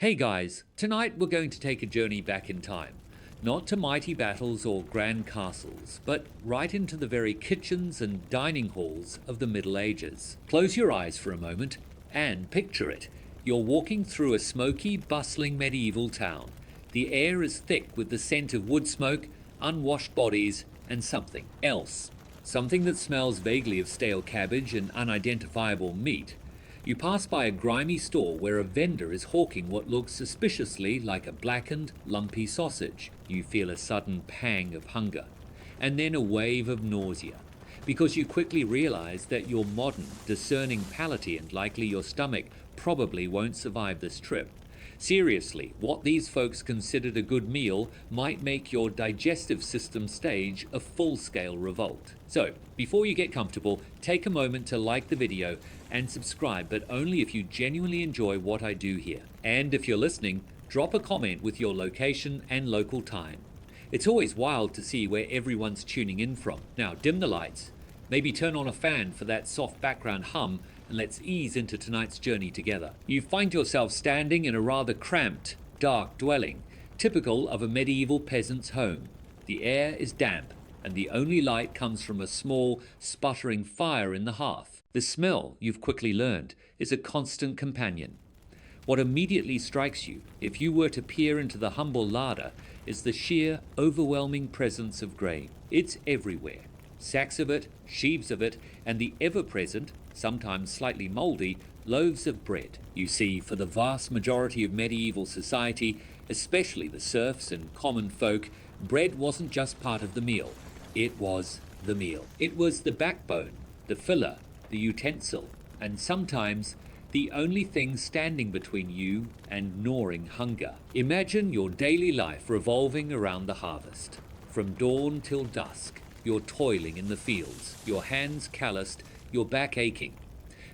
Hey guys, tonight we're going to take a journey back in time. Not to mighty battles or grand castles, but right into the very kitchens and dining halls of the Middle Ages. Close your eyes for a moment and picture it. You're walking through a smoky, bustling medieval town. The air is thick with the scent of wood smoke, unwashed bodies, and something else. Something that smells vaguely of stale cabbage and unidentifiable meat. You pass by a grimy store where a vendor is hawking what looks suspiciously like a blackened, lumpy sausage. You feel a sudden pang of hunger, and then a wave of nausea, because you quickly realize that your modern, discerning palate and likely your stomach probably won't survive this trip. Seriously, what these folks considered a good meal might make your digestive system stage a full-scale revolt. So, before you get comfortable, take a moment to like the video and subscribe, but only if you genuinely enjoy what I do here. And if you're listening, drop a comment with your location and local time. It's always wild to see where everyone's tuning in from. Now, dim the lights, maybe turn on a fan for that soft background hum, and let's ease into tonight's journey together. You find yourself standing in a rather cramped, dark dwelling, typical of a medieval peasant's home. The air is damp, and the only light comes from a small, sputtering fire in the hearth. The smell, you've quickly learned, is a constant companion. What immediately strikes you, if you were to peer into the humble larder, is the sheer, overwhelming presence of grain. It's everywhere. Sacks of it, sheaves of it, and the ever-present, sometimes slightly mouldy, loaves of bread. You see, for the vast majority of medieval society, especially the serfs and common folk, bread wasn't just part of the meal. It was the meal. It was the backbone, the filler, the utensil, and sometimes the only thing standing between you and gnawing hunger. Imagine your daily life revolving around the harvest. From dawn till dusk, you're toiling in the fields, your hands calloused, your back aching.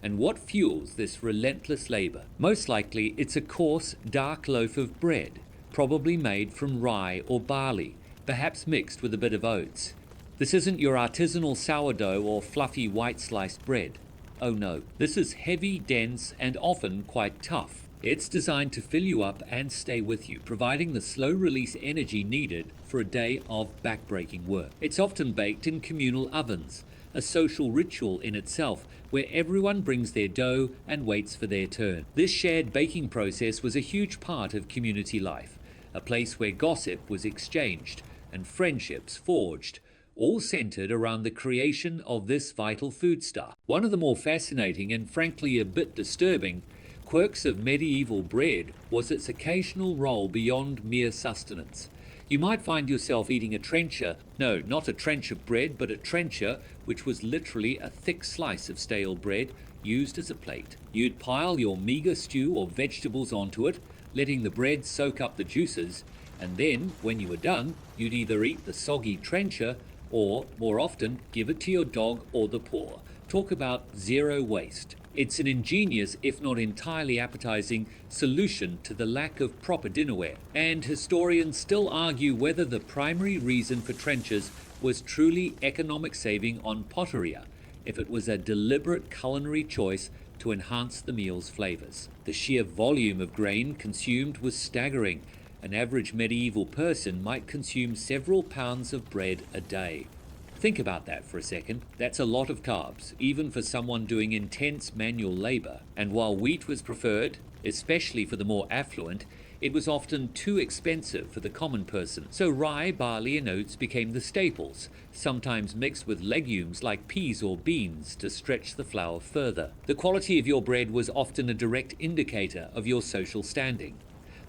And what fuels this relentless labor? Most likely it's a coarse, dark loaf of bread, probably made from rye or barley, perhaps mixed with a bit of oats. This isn't your artisanal sourdough or fluffy white sliced bread. Oh no, this is heavy, dense, and often quite tough. It's designed to fill you up and stay with you, providing the slow release energy needed for a day of backbreaking work. It's often baked in communal ovens, a social ritual in itself, where everyone brings their dough and waits for their turn. This shared baking process was a huge part of community life, a place where gossip was exchanged and friendships forged, all centered around the creation of this vital foodstuff. One of the more fascinating and frankly a bit disturbing quirks of medieval bread was its occasional role beyond mere sustenance. You might find yourself eating a trencher, no, not a trench of bread, but a trencher, which was literally a thick slice of stale bread used as a plate. You'd pile your meager stew or vegetables onto it, letting the bread soak up the juices, and then, when you were done, you'd either eat the soggy trencher or, more often, give it to your dog or the poor. Talk about zero waste. It's an ingenious, if not entirely appetizing, solution to the lack of proper dinnerware. And historians still argue whether the primary reason for trenchers was truly economic saving on potteria, if it was a deliberate culinary choice to enhance the meal's flavors. The sheer volume of grain consumed was staggering. An average medieval person might consume several pounds of bread a day. Think about that for a second. That's a lot of carbs, even for someone doing intense manual labor. And while wheat was preferred, especially for the more affluent, it was often too expensive for the common person. So rye, barley, and oats became the staples, sometimes mixed with legumes like peas or beans to stretch the flour further. The quality of your bread was often a direct indicator of your social standing.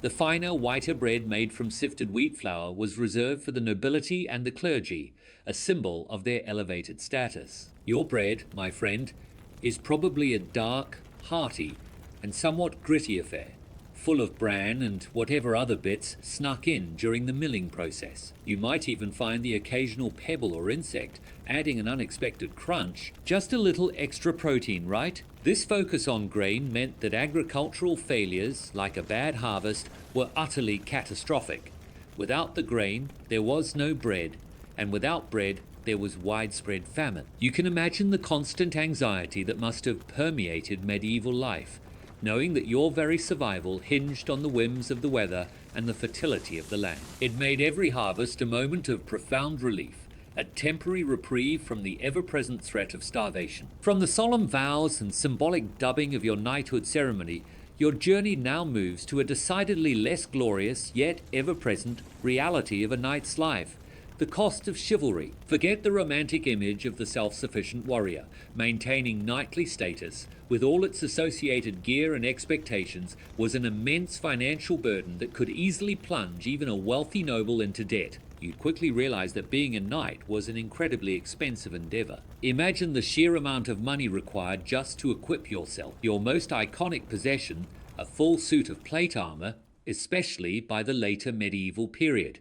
The finer, whiter bread made from sifted wheat flour was reserved for the nobility and the clergy, a symbol of their elevated status. Your bread, my friend, is probably a dark, hearty, and somewhat gritty affair, full of bran and whatever other bits snuck in during the milling process. You might even find the occasional pebble or insect, adding an unexpected crunch. Just a little extra protein, right? This focus on grain meant that agricultural failures, like a bad harvest, were utterly catastrophic. Without the grain, there was no bread, and without bread, there was widespread famine. You can imagine the constant anxiety that must have permeated medieval life. knowing that your very survival hinged on the whims of the weather and the fertility of the land. It made every harvest a moment of profound relief, a temporary reprieve from the ever-present threat of starvation. From the solemn vows and symbolic dubbing of your knighthood ceremony, your journey now moves to a decidedly less glorious, yet ever-present, reality of a knight's life. The cost of chivalry. Forget the romantic image of the self-sufficient warrior. Maintaining knightly status, with all its associated gear and expectations, was an immense financial burden that could easily plunge even a wealthy noble into debt. You'd quickly realize that being a knight was an incredibly expensive endeavor. Imagine the sheer amount of money required just to equip yourself. Your most iconic possession, a full suit of plate armor, especially by the later medieval period,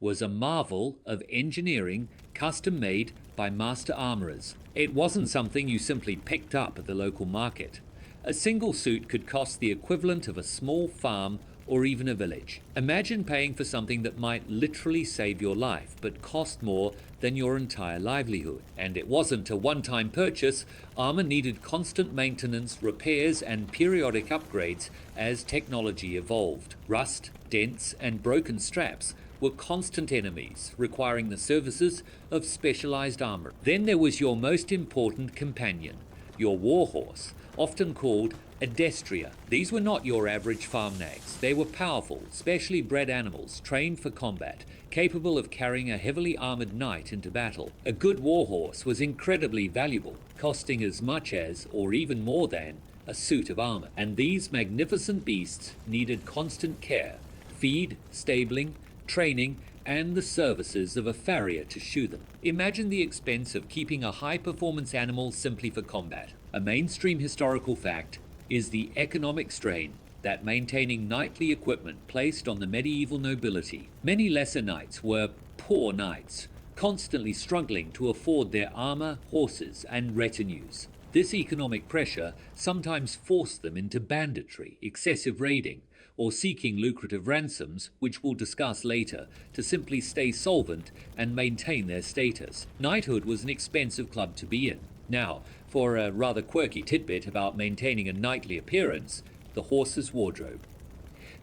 was a marvel of engineering, custom made by master armorers. It wasn't something you simply picked up at the local market. A single suit could cost the equivalent of a small farm or even a village. Imagine paying for something that might literally save your life, but cost more than your entire livelihood. And it wasn't a one-time purchase. Armor needed constant maintenance, repairs, and periodic upgrades as technology evolved. Rust, dents, and broken straps were constant enemies, requiring the services of specialized armor. Then there was your most important companion, your warhorse, often called a destrier. These were not your average farm nags. They were powerful, specially bred animals, trained for combat, capable of carrying a heavily armored knight into battle. A good warhorse was incredibly valuable, costing as much as, or even more than, a suit of armor. And these magnificent beasts needed constant care, feed, stabling, training, and the services of a farrier to shoe them. Imagine the expense of keeping a high-performance animal simply for combat. A mainstream historical fact is the economic strain that maintaining knightly equipment placed on the medieval nobility. Many lesser knights were poor knights, constantly struggling to afford their armor, horses, and retinues. This economic pressure sometimes forced them into banditry, excessive raiding, or seeking lucrative ransoms, which we'll discuss later, to simply stay solvent and maintain their status. Knighthood was an expensive club to be in. Now, for a rather quirky tidbit about maintaining a knightly appearance, the horse's wardrobe.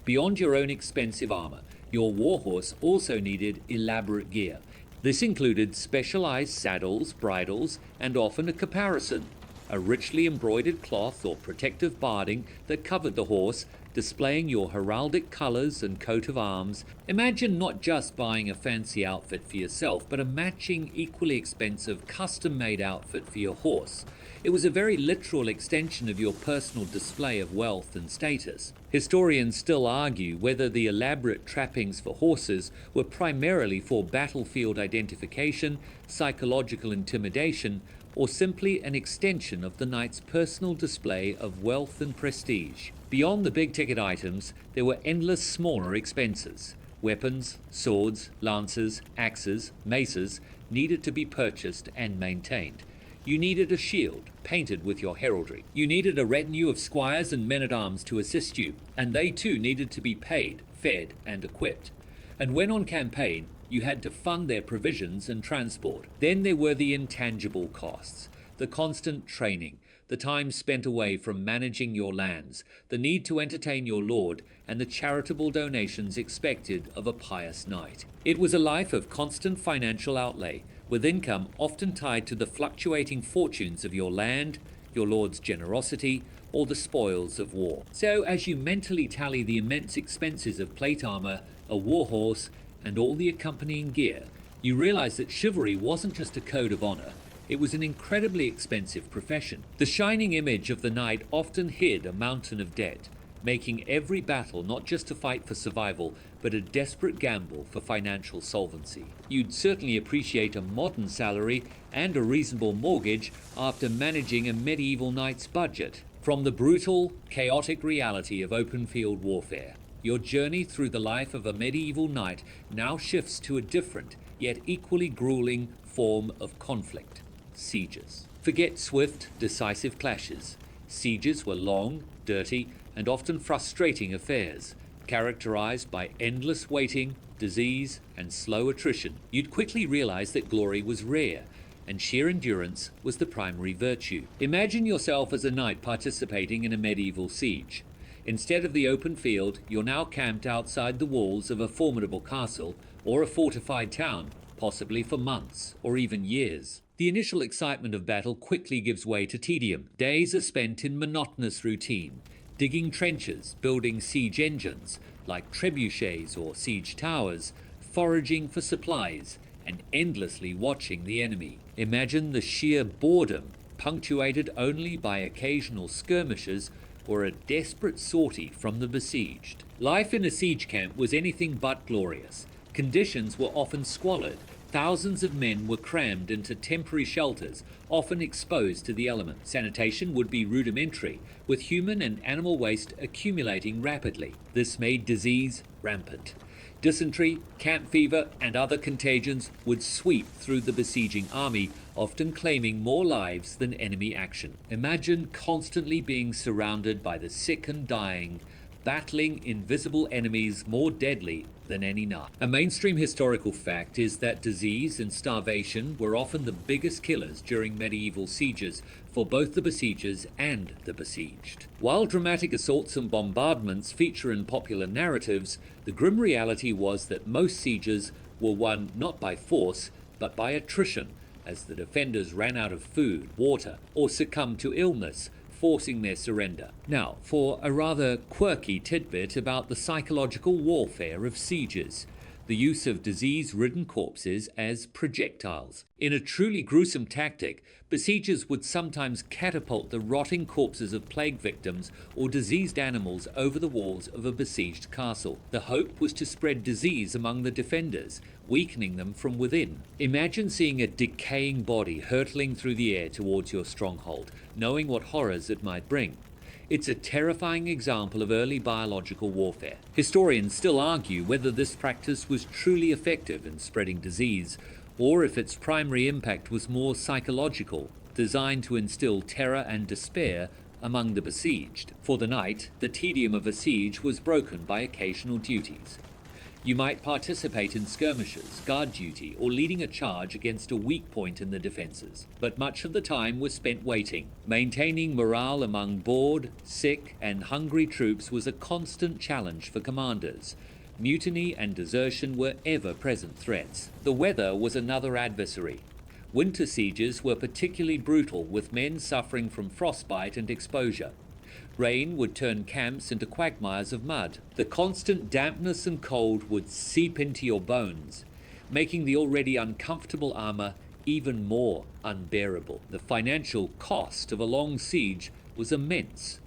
Beyond your own expensive armor, your warhorse also needed elaborate gear. This included specialized saddles, bridles, and often a caparison, a richly embroidered cloth or protective barding that covered the horse, displaying your heraldic colors and coat of arms. Imagine not just buying a fancy outfit for yourself, but a matching, equally expensive, custom-made outfit for your horse. It was a very literal extension of your personal display of wealth and status. Historians still argue whether the elaborate trappings for horses were primarily for battlefield identification, psychological intimidation, or simply an extension of the knight's personal display of wealth and prestige. Beyond the big-ticket items, there were endless smaller expenses. Weapons, swords, lances, axes, maces needed to be purchased and maintained. You needed a shield, painted with your heraldry. You needed a retinue of squires and men-at-arms to assist you, and they too needed to be paid, fed, and equipped. And when on campaign, you had to fund their provisions and transport. Then there were the intangible costs, the constant training, the time spent away from managing your lands, the need to entertain your lord, and the charitable donations expected of a pious knight. It was a life of constant financial outlay, with income often tied to the fluctuating fortunes of your land, your lord's generosity, or the spoils of war. So as you mentally tally the immense expenses of plate armor, a warhorse, and all the accompanying gear, you realize that chivalry wasn't just a code of honor. It was an incredibly expensive profession. The shining image of the knight often hid a mountain of debt, making every battle not just a fight for survival, but a desperate gamble for financial solvency. You'd certainly appreciate a modern salary and a reasonable mortgage after managing a medieval knight's budget. From the brutal, chaotic reality of open field warfare, your journey through the life of a medieval knight now shifts to a different, yet equally grueling form of conflict: sieges. Forget swift, decisive clashes. Sieges were long, dirty, and often frustrating affairs, characterized by endless waiting, disease, and slow attrition. You'd quickly realize that glory was rare, and sheer endurance was the primary virtue. Imagine yourself as a knight participating in a medieval siege. Instead of the open field, you're now camped outside the walls of a formidable castle or a fortified town, possibly for months or even years. The initial excitement of battle quickly gives way to tedium. Days are spent in monotonous routine, digging trenches, building siege engines like trebuchets or siege towers, foraging for supplies, and endlessly watching the enemy. Imagine the sheer boredom, punctuated only by occasional skirmishes or a desperate sortie from the besieged. Life in a siege camp was anything but glorious. Conditions were often squalid. Thousands of men were crammed into temporary shelters, often exposed to the elements. Sanitation would be rudimentary, with human and animal waste accumulating rapidly. This made disease rampant. Dysentery, camp fever, and other contagions would sweep through the besieging army, often claiming more lives than enemy action. Imagine constantly being surrounded by the sick and dying, battling invisible enemies more deadly than any knife. A mainstream historical fact is that disease and starvation were often the biggest killers during medieval sieges for both the besiegers and the besieged. While dramatic assaults and bombardments feature in popular narratives, the grim reality was that most sieges were won not by force, but by attrition, as the defenders ran out of food, water, or succumbed to illness, forcing their surrender. Now, for a rather quirky tidbit about the psychological warfare of sieges, the use of disease-ridden corpses as projectiles. In a truly gruesome tactic, besiegers would sometimes catapult the rotting corpses of plague victims or diseased animals over the walls of a besieged castle. The hope was to spread disease among the defenders, weakening them from within. Imagine seeing a decaying body hurtling through the air towards your stronghold, knowing what horrors it might bring. It's a terrifying example of early biological warfare. Historians still argue whether this practice was truly effective in spreading disease, or if its primary impact was more psychological, designed to instill terror and despair among the besieged. For the knight, the tedium of a siege was broken by occasional duties. You might participate in skirmishes, guard duty, or leading a charge against a weak point in the defences. But much of the time was spent waiting. Maintaining morale among bored, sick, and hungry troops was a constant challenge for commanders. Mutiny and desertion were ever-present threats. The weather was another adversary. Winter sieges were particularly brutal, with men suffering from frostbite and exposure. Rain would turn camps into quagmires of mud. The constant dampness and cold would seep into your bones, making the already uncomfortable armor even more unbearable. The financial cost of a long siege was immense,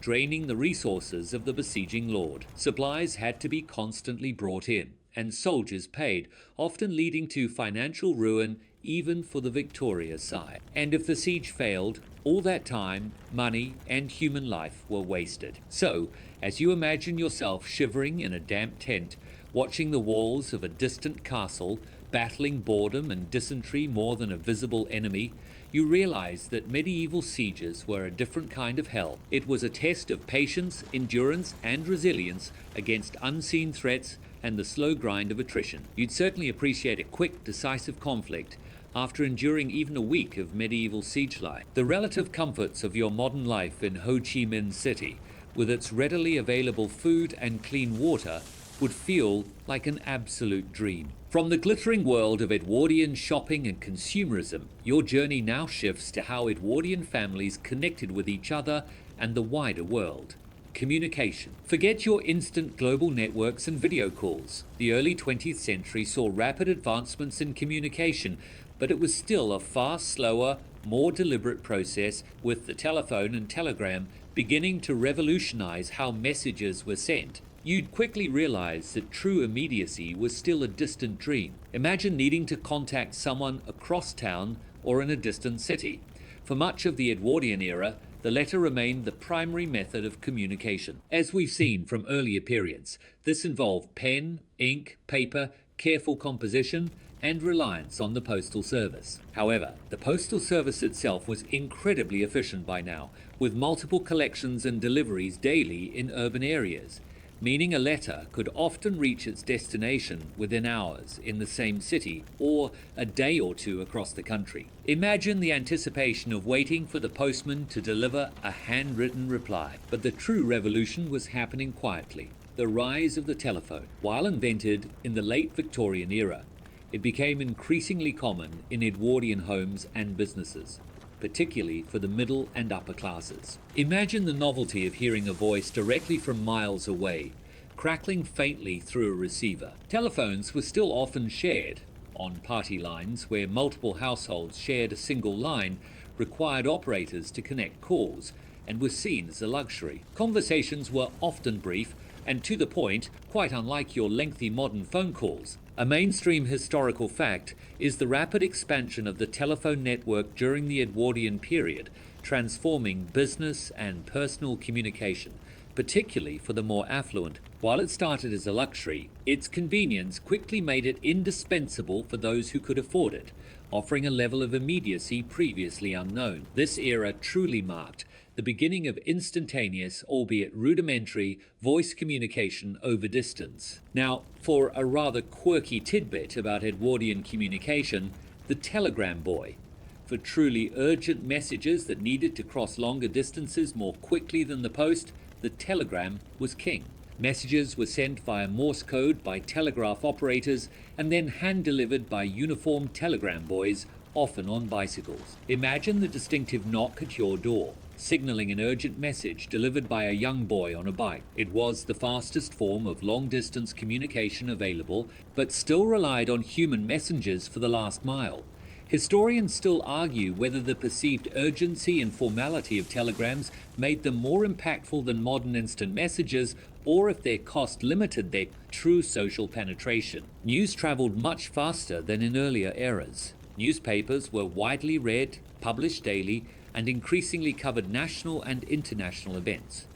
draining the resources of the besieging lord. Supplies had to be constantly brought in, and soldiers paid, often leading to financial ruin even for the victorious side. And if the siege failed, all that time, money, and human life were wasted. So, as you imagine yourself shivering in a damp tent, watching the walls of a distant castle, battling boredom and dysentery more than a visible enemy, you realize that medieval sieges were a different kind of hell. It was a test of patience, endurance, and resilience against unseen threats and the slow grind of attrition. You'd certainly appreciate a quick, decisive conflict after enduring even a week of medieval siege life. The relative comforts of your modern life in Ho Chi Minh City, with its readily available food and clean water, would feel like an absolute dream. From the glittering world of Edwardian shopping and consumerism, your journey now shifts to how Edwardian families connected with each other and the wider world. Communication. Forget your instant global networks and video calls. The early 20th century saw rapid advancements in communication, but it was still a far slower, more deliberate process, with the telephone and telegram beginning to revolutionize how messages were sent. You'd quickly realize that true immediacy was still a distant dream. Imagine needing to contact someone across town or in a distant city. For much of the Edwardian era, the letter remained the primary method of communication. As we've seen from earlier periods, this involved pen, ink, paper, careful composition, and reliance on the postal service. However, the postal service itself was incredibly efficient by now, with multiple collections and deliveries daily in urban areas. meaning a letter could often reach its destination within hours in the same city or a day or two across the country. Imagine the anticipation of waiting for the postman to deliver a handwritten reply. But the true revolution was happening quietly. The rise of the telephone. While invented in the late Victorian era, it became increasingly common in Edwardian homes and businesses, particularly for the middle and upper classes. Imagine the novelty of hearing a voice directly from miles away, crackling faintly through a receiver. Telephones were still often shared. On party lines, where multiple households shared a single line, required operators to connect calls and was seen as a luxury. Conversations were often brief and to the point, quite unlike your lengthy modern phone calls. A mainstream historical fact is the rapid expansion of the telephone network during the Edwardian period, transforming business and personal communication, particularly for the more affluent. While it started as a luxury, its convenience quickly made it indispensable for those who could afford it, offering a level of immediacy previously unknown. This era truly marked the beginning of instantaneous, albeit rudimentary, voice communication over distance. Now, for a rather quirky tidbit about Edwardian communication, the telegram boy. For truly urgent messages that needed to cross longer distances more quickly than the post, the telegram was king. Messages were sent via Morse code by telegraph operators and then hand-delivered by uniformed telegram boys, often on bicycles. Imagine the distinctive knock at your door, signaling an urgent message delivered by a young boy on a bike. It was the fastest form of long-distance communication available, but still relied on human messengers for the last mile. Historians still argue whether the perceived urgency and formality of telegrams made them more impactful than modern instant messages, or if their cost limited their true social penetration. News traveled much faster than in earlier eras. Newspapers were widely read, published daily, and increasingly covered national and international events.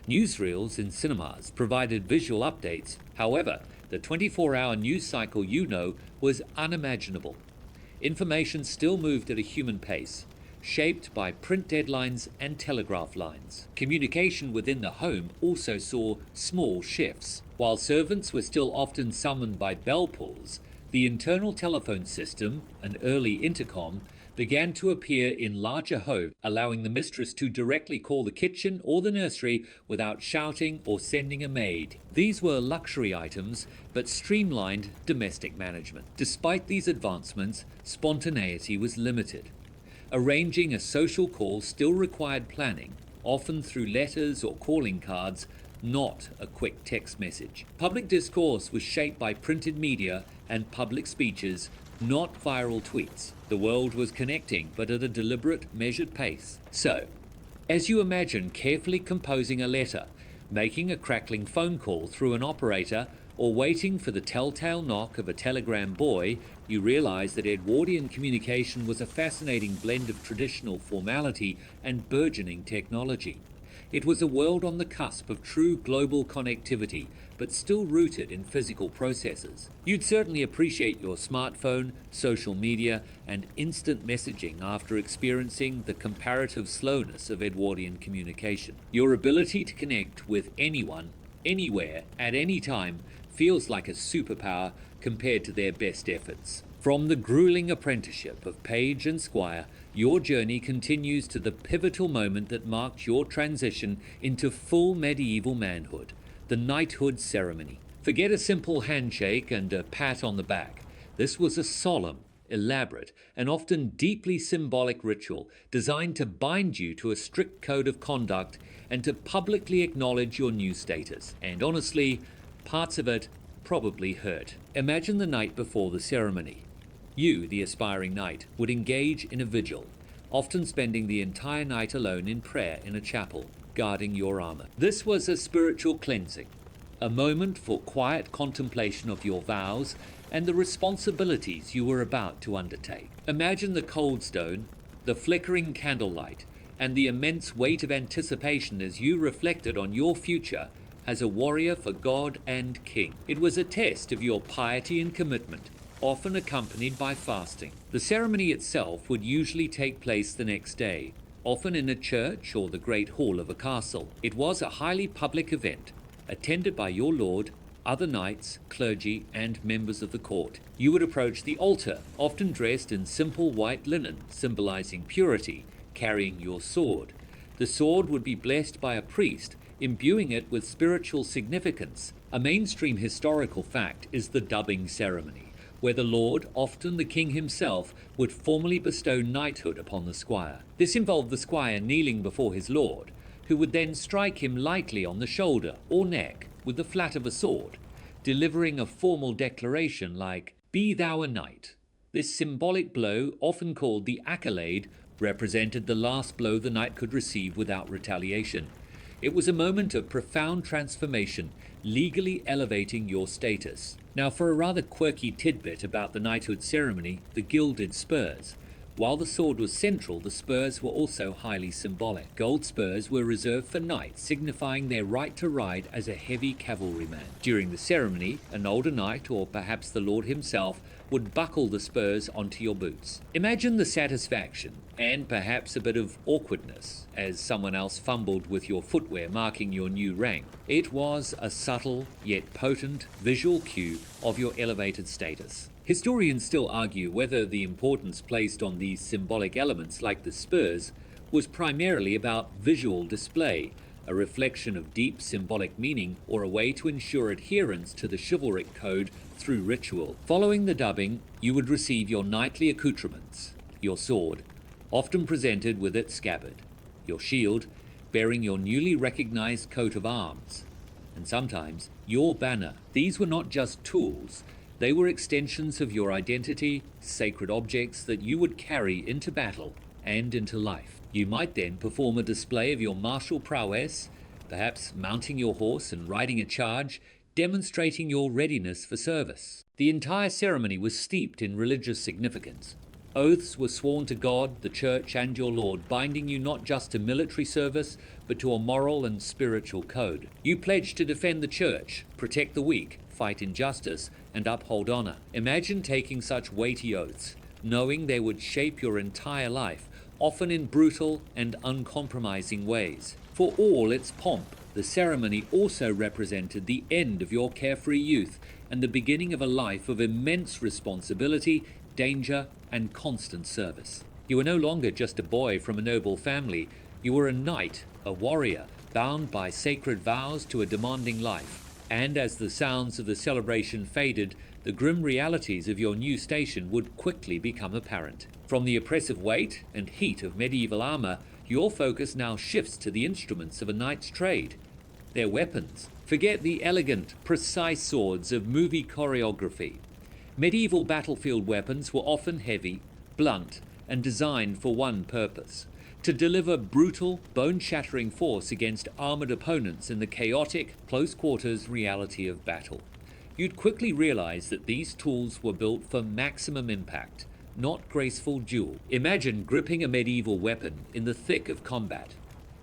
Newsreels in cinemas provided visual updates. However, the 24-hour news cycle was unimaginable. Information still moved at a human pace, shaped by print deadlines and telegraph lines. Communication within the home also saw small shifts. While servants were still often summoned by bell pulls, the internal telephone system, an early intercom, began to appear in larger homes, allowing the mistress to directly call the kitchen or the nursery without shouting or sending a maid. These were luxury items, but streamlined domestic management. Despite these advancements, spontaneity was limited. Arranging a social call still required planning, often through letters or calling cards, not a quick text message. Public discourse was shaped by printed media and public speeches, not viral tweets. The world was connecting, but at a deliberate, measured pace. So, as you imagine carefully composing a letter, making a crackling phone call through an operator, or waiting for the telltale knock of a telegram boy, you realize that Edwardian communication was a fascinating blend of traditional formality and burgeoning technology. It was a world on the cusp of true global connectivity, but still rooted in physical processes. You'd certainly appreciate your smartphone, social media, and instant messaging after experiencing the comparative slowness of Edwardian communication. Your ability to connect with anyone, anywhere, at any time feels like a superpower compared to their best efforts. From the grueling apprenticeship of page and squire, your journey continues to the pivotal moment that marked your transition into full medieval manhood, the knighthood ceremony. Forget a simple handshake and a pat on the back. This was a solemn, elaborate, and often deeply symbolic ritual designed to bind you to a strict code of conduct and to publicly acknowledge your new status. And honestly, parts of it probably hurt. Imagine the night before the ceremony. You, the aspiring knight, would engage in a vigil, often spending the entire night alone in prayer in a chapel, guarding your armor. This was a spiritual cleansing, a moment for quiet contemplation of your vows and the responsibilities you were about to undertake. Imagine the cold stone, the flickering candlelight, and the immense weight of anticipation as you reflected on your future as a warrior for God and King. It was a test of your piety and commitment, often accompanied by fasting. The ceremony itself would usually take place the next day, often in a church or the great hall of a castle. It was a highly public event, attended by your lord, other knights, clergy, and members of the court. You would approach the altar, often dressed in simple white linen, symbolizing purity, carrying your sword. The sword would be blessed by a priest, imbuing it with spiritual significance. A mainstream historical fact is the dubbing ceremony, where the lord, often the king himself, would formally bestow knighthood upon the squire. This involved the squire kneeling before his lord, who would then strike him lightly on the shoulder or neck with the flat of a sword, delivering a formal declaration like, "Be thou a knight." This symbolic blow, often called the accolade, represented the last blow the knight could receive without retaliation. It was a moment of profound transformation, legally elevating your status. Now, for a rather quirky tidbit about the knighthood ceremony, the gilded spurs. While the sword was central, the spurs were also highly symbolic. Gold spurs were reserved for knights, signifying their right to ride as a heavy cavalryman. During the ceremony, an older knight, or perhaps the lord himself, would buckle the spurs onto your boots. Imagine the satisfaction, and perhaps a bit of awkwardness, as someone else fumbled with your footwear marking your new rank. It was a subtle, yet potent, visual cue of your elevated status. Historians still argue whether the importance placed on these symbolic elements, like the spurs, was primarily about visual display, a reflection of deep symbolic meaning, or a way to ensure adherence to the chivalric code through ritual. Following the dubbing, you would receive your knightly accoutrements, your sword, often presented with its scabbard, your shield, bearing your newly recognized coat of arms, and sometimes your banner. These were not just tools. They were extensions of your identity, sacred objects that you would carry into battle and into life. You might then perform a display of your martial prowess, perhaps mounting your horse and riding a charge, demonstrating your readiness for service. The entire ceremony was steeped in religious significance. Oaths were sworn to God, the church, and your lord, binding you not just to military service, but to a moral and spiritual code. You pledged to defend the church, protect the weak, fight injustice, and uphold honor. Imagine taking such weighty oaths, knowing they would shape your entire life, often in brutal and uncompromising ways. For all its pomp, the ceremony also represented the end of your carefree youth and the beginning of a life of immense responsibility, danger, and constant service. You were no longer just a boy from a noble family. You were a knight, a warrior, bound by sacred vows to a demanding life. And as the sounds of the celebration faded, the grim realities of your new station would quickly become apparent. From the oppressive weight and heat of medieval armor, your focus now shifts to the instruments of a knight's trade, their weapons. Forget the elegant, precise swords of movie choreography. Medieval battlefield weapons were often heavy, blunt, and designed for one purpose: to deliver brutal, bone-shattering force against armored opponents in the chaotic, close-quarters reality of battle. You'd quickly realize that these tools were built for maximum impact, not graceful duel. Imagine gripping a medieval weapon in the thick of combat.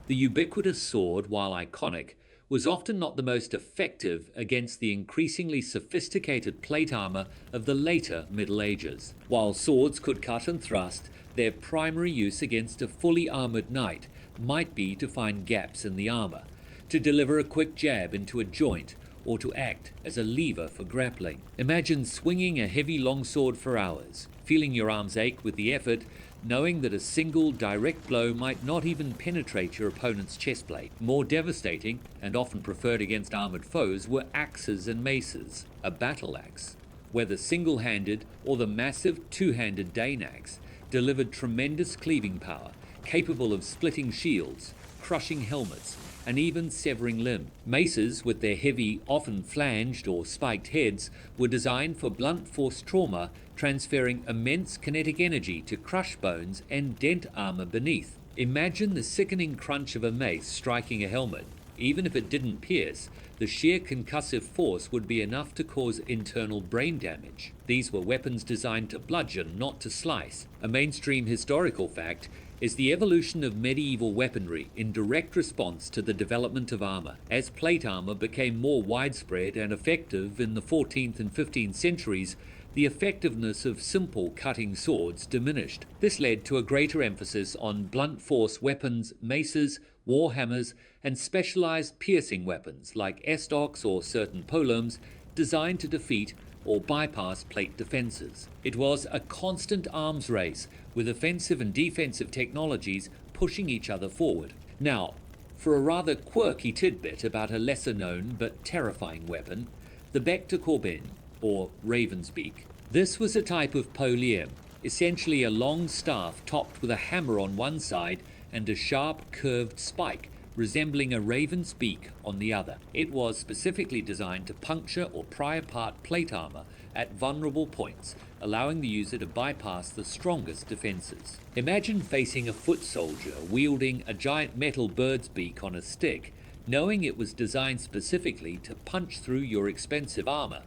The ubiquitous sword, while iconic, was often not the most effective against the increasingly sophisticated plate armor of the later Middle Ages. While swords could cut and thrust, their primary use against a fully armored knight might be to find gaps in the armor, to deliver a quick jab into a joint, or to act as a lever for grappling. Imagine swinging a heavy longsword for hours, feeling your arms ache with the effort, knowing that a single direct blow might not even penetrate your opponent's chestplate. More devastating, and often preferred against armored foes, were axes and maces. A battle axe, whether single-handed or the massive two-handed Dane axe, delivered tremendous cleaving power, capable of splitting shields, crushing helmets, and even severing limbs. Maces, with their heavy, often flanged or spiked heads, were designed for blunt force trauma, transferring immense kinetic energy to crush bones and dent armor beneath. Imagine the sickening crunch of a mace striking a helmet. Even if it didn't pierce, the sheer concussive force would be enough to cause internal brain damage. These were weapons designed to bludgeon, not to slice. A mainstream historical fact is the evolution of medieval weaponry in direct response to the development of armor. As plate armor became more widespread and effective in the 14th and 15th centuries, the effectiveness of simple cutting swords diminished. This led to a greater emphasis on blunt force weapons, maces, warhammers, and specialized piercing weapons like estocks or certain polearms designed to defeat or bypass plate defenses. It was a constant arms race, with offensive and defensive technologies pushing each other forward. Now, for a rather quirky tidbit about a lesser-known but terrifying weapon, the Bec de Corbin, or raven's beak. This was a type of polier, essentially a long staff topped with a hammer on one side and a sharp curved spike resembling a raven's beak on the other. It was specifically designed to puncture or pry apart plate armor at vulnerable points, allowing the user to bypass the strongest defenses. Imagine facing a foot soldier wielding a giant metal bird's beak on a stick, knowing it was designed specifically to punch through your expensive armor.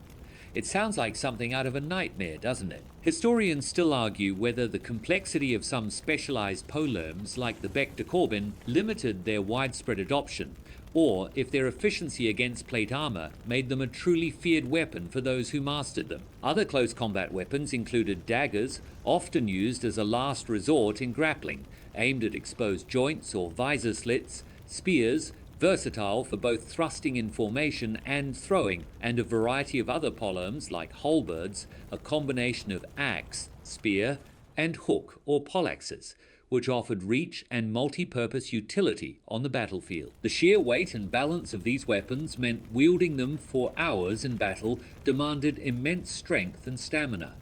It sounds like something out of a nightmare, doesn't it? Historians still argue whether the complexity of some specialized polearms like the Bec de Corbin limited their widespread adoption, or if their efficiency against plate armor made them a truly feared weapon for those who mastered them. Other close combat weapons included daggers, often used as a last resort in grappling, aimed at exposed joints or visor slits, spears, versatile for both thrusting in formation and throwing, and a variety of other polearms like halberds, a combination of axe, spear, and hook or poleaxes, which offered reach and multi-purpose utility on the battlefield. The sheer weight and balance of these weapons meant wielding them for hours in battle demanded immense strength and stamina.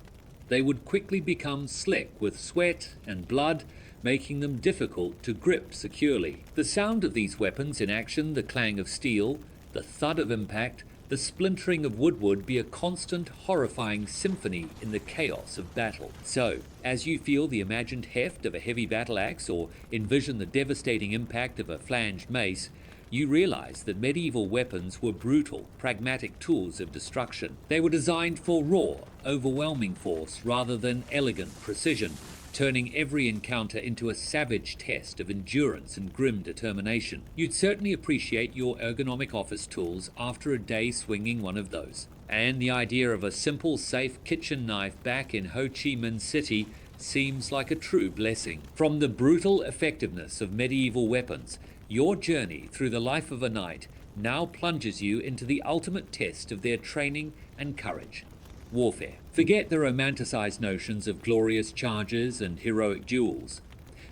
They would quickly become slick with sweat and blood, making them difficult to grip securely. The sound of these weapons in action, the clang of steel, the thud of impact, the splintering of wood would be a constant, horrifying symphony in the chaos of battle. So, as you feel the imagined heft of a heavy battle axe or envision the devastating impact of a flanged mace, you realize that medieval weapons were brutal, pragmatic tools of destruction. They were designed for raw, overwhelming force rather than elegant precision, turning every encounter into a savage test of endurance and grim determination. You'd certainly appreciate your ergonomic office tools after a day swinging one of those. And the idea of a simple, safe kitchen knife back in Ho Chi Minh City seems like a true blessing. From the brutal effectiveness of medieval weapons, your journey through the life of a knight now plunges you into the ultimate test of their training and courage. Warfare. Forget the romanticized notions of glorious charges and heroic duels.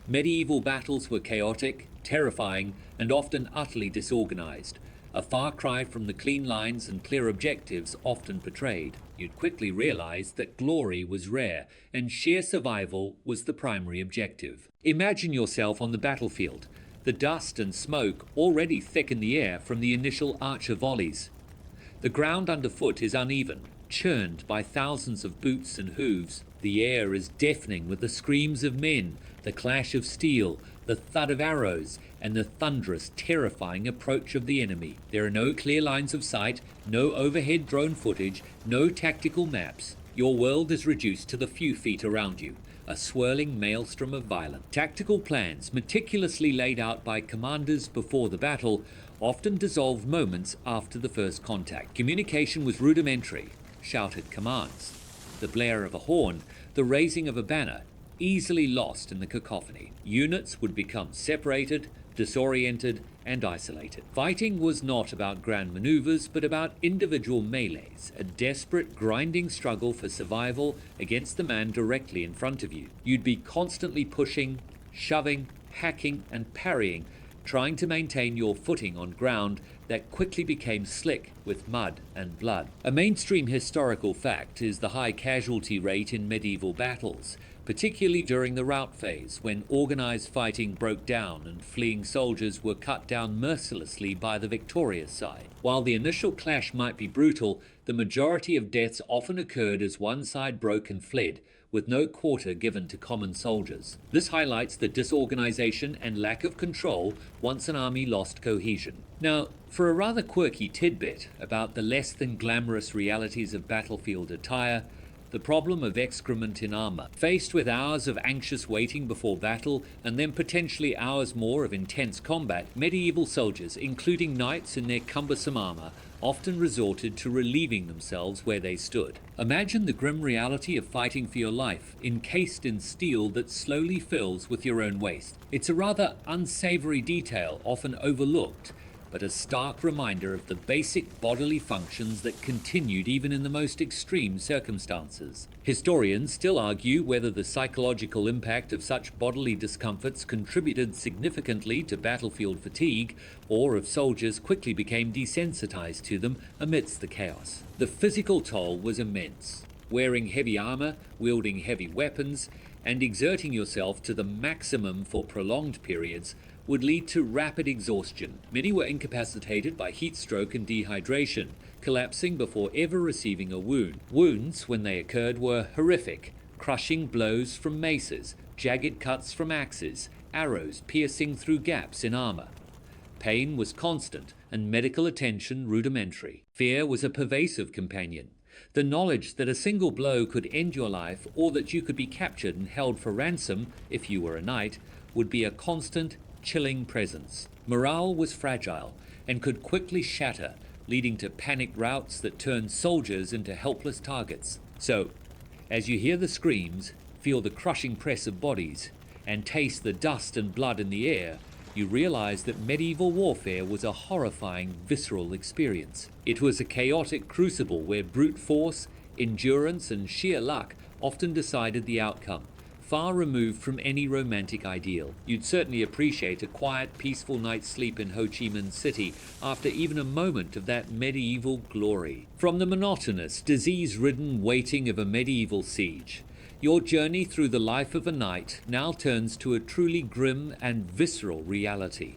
Medieval battles were chaotic, terrifying, and often utterly disorganized, a far cry from the clean lines and clear objectives often portrayed. You'd quickly realize that glory was rare, and sheer survival was the primary objective. Imagine yourself on the battlefield, the dust and smoke already thick in the air from the initial archer volleys. The ground underfoot is uneven, churned by thousands of boots and hooves. The air is deafening with the screams of men, the clash of steel, the thud of arrows, and the thunderous, terrifying approach of the enemy. There are no clear lines of sight, no overhead drone footage, no tactical maps. Your world is reduced to the few feet around you, a swirling maelstrom of violence. Tactical plans, meticulously laid out by commanders before the battle, often dissolved moments after the first contact. Communication was rudimentary. Shouted commands, the blare of a horn, the raising of a banner, easily lost in the cacophony. Units would become separated, disoriented, and isolated. Fighting was not about grand maneuvers, but about individual melees, a desperate, grinding struggle for survival against the man directly in front of you. You'd be constantly pushing, shoving, hacking, and parrying, trying to maintain your footing on ground that quickly became slick with mud and blood. A mainstream historical fact is the high casualty rate in medieval battles, particularly during the rout phase, when organized fighting broke down and fleeing soldiers were cut down mercilessly by the victorious side. While the initial clash might be brutal, the majority of deaths often occurred as one side broke and fled, with no quarter given to common soldiers. This highlights the disorganization and lack of control once an army lost cohesion. Now, for a rather quirky tidbit about the less than glamorous realities of battlefield attire, the problem of excrement in armor. Faced with hours of anxious waiting before battle, and then potentially hours more of intense combat, medieval soldiers, including knights in their cumbersome armor, often resorted to relieving themselves where they stood. Imagine the grim reality of fighting for your life, encased in steel that slowly fills with your own waste. It's a rather unsavory detail, often overlooked, but a stark reminder of the basic bodily functions that continued even in the most extreme circumstances. Historians still argue whether the psychological impact of such bodily discomforts contributed significantly to battlefield fatigue, or if soldiers quickly became desensitized to them amidst the chaos. The physical toll was immense. Wearing heavy armor, wielding heavy weapons, and exerting yourself to the maximum for prolonged periods would lead to rapid exhaustion. Many were incapacitated by heat stroke and dehydration, collapsing before ever receiving a wound. Wounds, when they occurred, were horrific: crushing blows from maces, jagged cuts from axes, arrows piercing through gaps in armor. Pain was constant and medical attention rudimentary. Fear was a pervasive companion. The knowledge that a single blow could end your life, or that you could be captured and held for ransom if you were a knight, would be a constant, chilling presence. Morale was fragile and could quickly shatter, leading to panic routs that turned soldiers into helpless targets. So, as you hear the screams, feel the crushing press of bodies, and taste the dust and blood in the air, you realize that medieval warfare was a horrifying, visceral experience. It was a chaotic crucible where brute force, endurance, and sheer luck often decided the outcome, far removed from any romantic ideal. You'd certainly appreciate a quiet, peaceful night's sleep in Ho Chi Minh City after even a moment of that medieval glory. From the monotonous, disease-ridden waiting of a medieval siege, your journey through the life of a knight now turns to a truly grim and visceral reality.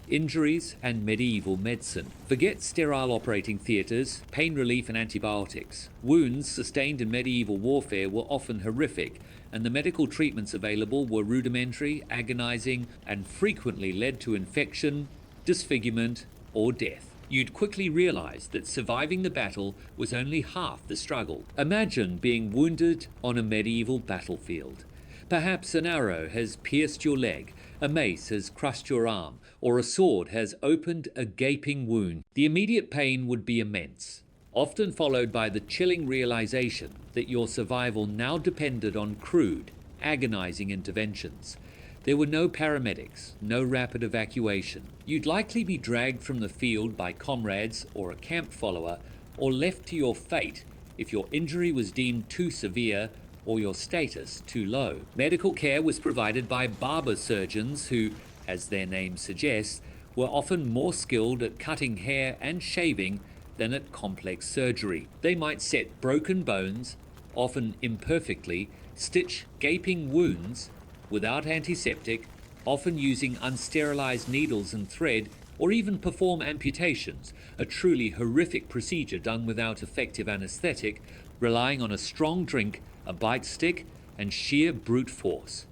Injuries and medieval medicine. Forget sterile operating theatres, pain relief and antibiotics. Wounds sustained in medieval warfare were often horrific, and the medical treatments available were rudimentary, agonizing, and frequently led to infection, disfigurement, or death. You'd quickly realize that surviving the battle was only half the struggle. Imagine being wounded on a medieval battlefield. Perhaps an arrow has pierced your leg, a mace has crushed your arm, or a sword has opened a gaping wound. The immediate pain would be immense, often followed by the chilling realization that your survival now depended on crude, agonizing interventions. There were no paramedics, no rapid evacuation. You'd likely be dragged from the field by comrades or a camp follower, or left to your fate if your injury was deemed too severe or your status too low. Medical care was provided by barber surgeons who, as their name suggests, were often more skilled at cutting hair and shaving than at complex surgery. They might set broken bones, often imperfectly, stitch gaping wounds without antiseptic, often using unsterilized needles and thread, or even perform amputations, a truly horrific procedure done without effective anesthetic, relying on a strong drink, a bite stick, and sheer brute force.